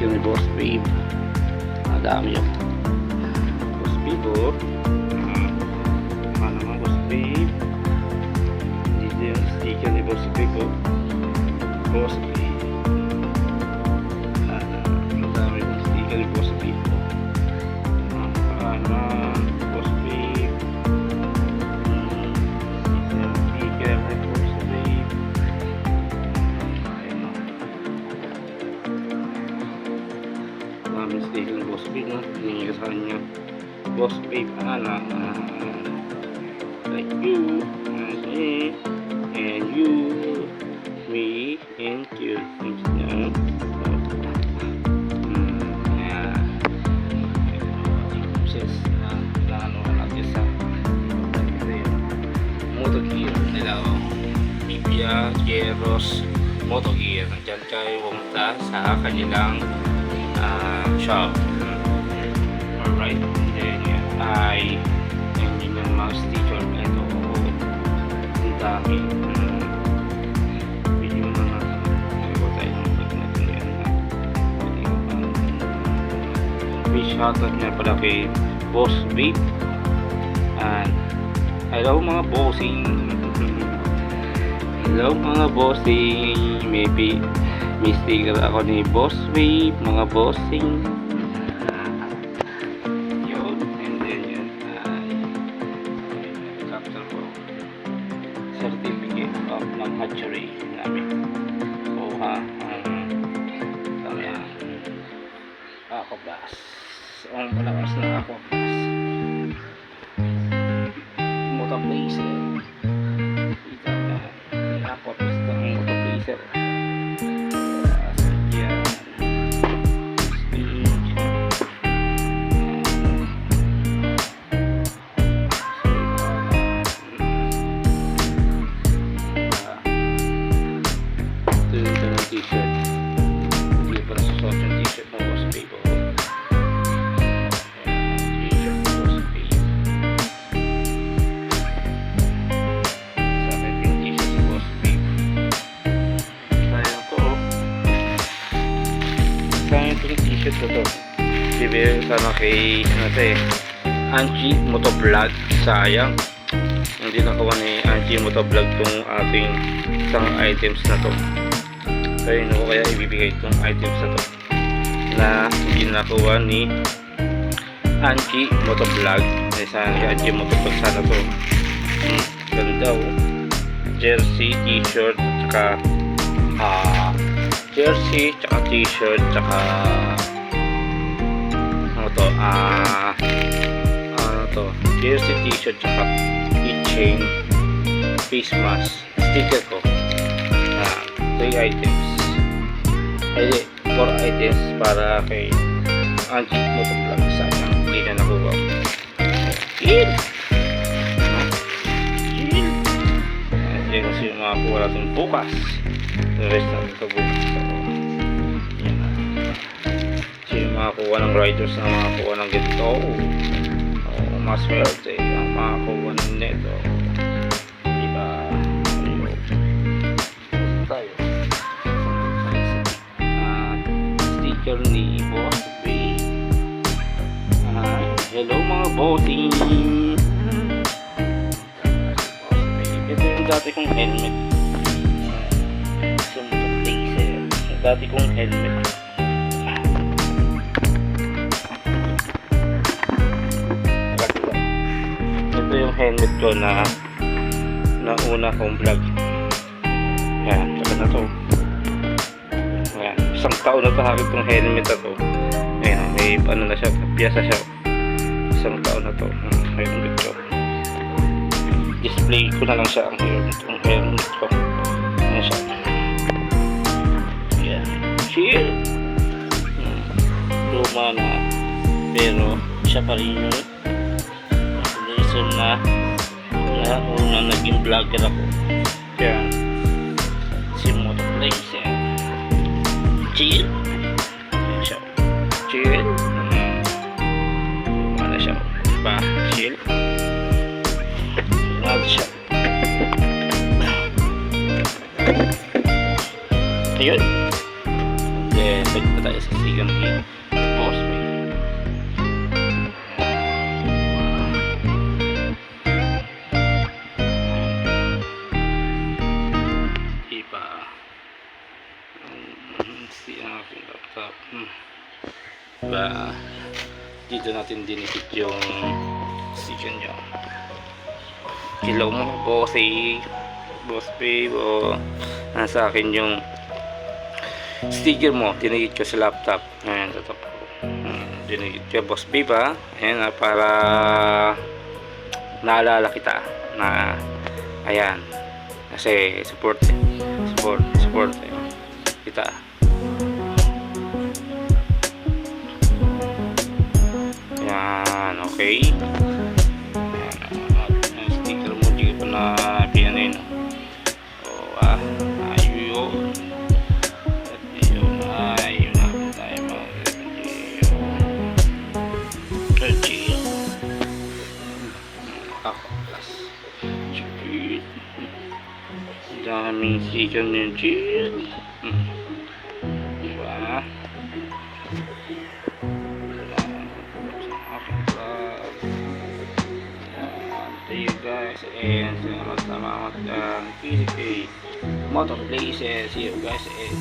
sticker ni Boss Babe. Madami yun. Boss Babe oh. Ano naman Boss Babe. Dito yung sticker ni Boss Babe oh. Boss Babe. Madami yung sticker ni Boss Babe oh. Boss Babe. Sticker ni Boss Babe. Ayun o. Maraming sticker ni Boss Babe no. Hiningi sa kanya. Boss Babe like you and me and you, me and you. Yeah. Sis na ano natin sa Moto Gear nila o Bibia Geros Moto Gear. Diyan kayo pumunta sa kanilang shop. Alright, then ay yun yung mga sticker na ito. Ang dami. Video na natin. Ayaw tayo ng pag natin yan. Fish shoutout nga pala kay Boss Babe. And hello mga bossing. Hello mga bossing. Maybe may sticker ako ni Boss Babe. Mga bossing. Certificate of ng hatchery namin. Kuha ang Aquablas. Ang malakas na Aquablas. Motoplacer. Ito na Aquablas ng motoplacer. T-shirt. Hindi pa nasusuot yung t-shirt ng Boss Babe. T-shirt ng Boss Babe. Sa akin yung t-shirt ng Boss Babe. Sayang to. Sayang itong t-shirt ko to. Bibigyan sana kay Angie Motovlog. Sayang. Hindi nakuha ni Angie Motovlog tong ating isang items na to. Kaya yun ako kaya ibibigay itong items na to na hindi nakuha ni Angie Motovlog. Sana kay Angie Motovlog sana to. Ganda oh. Jersey, t-shirt, tsaka jersey, tsaka t-shirt, tsaka ano to jersey, t-shirt, tsaka keychain, face mask, sticker ko. 3 items. Ay, 4 items para kay Angie Motovlog. Sayang hindi na nakuha. Chill! Chill! Yan kasi yung makakuha natin bukas. The rest natin ito bukas. Yan na. Kasi yung makakuha ng riders na makakuha ng ganito. Mas swerte ang makakuha ng neto. Diba? Tayo. Sticker ni Boss Babe. Hello mga bossing. Ito yung dati kong helmet. Sa motoplacer. Yung dati kong helmet. Ito yung helmet ko na una kong vlog. Yan, saka na to. Ayan, isang taon na tahakin itong helmet na to. Ayan, may ano na siya, piyasa siya. Isang taon na to. Helmet ko. Display ko na lang siya ang helmet ko. Ayan siya. Ayan. Chill! Luma na. Pero, siya pa rin yung reason na una naging vlogger ako. Ayan. Motoplacer. Chill. Ayan siya. Chill. Ano siya? Diba? Chill. Ano siya? Ayun. Then, tayo sa sticker ni Boss Bay. Si aking laptop. Diba, dito natin dinikit yung sticker nyo. Kilaw mo po si Boss Babe o nasa akin yung sticker mo, dinikit ko sa laptop. Ayan, tatap ko. Dinikit ko Boss Babe ha. Ayan, para naalala kita na ayan, kasi support kita. Yan, okay. Yan, yung sticker mo di pa na pinanin. So, ayun. At ayun na tayo mag-review. Nakakaplas. Chipit. Daming sticker ng chip. Diba? Thank you guys, and salamat PCK Motor Places. See you guys, and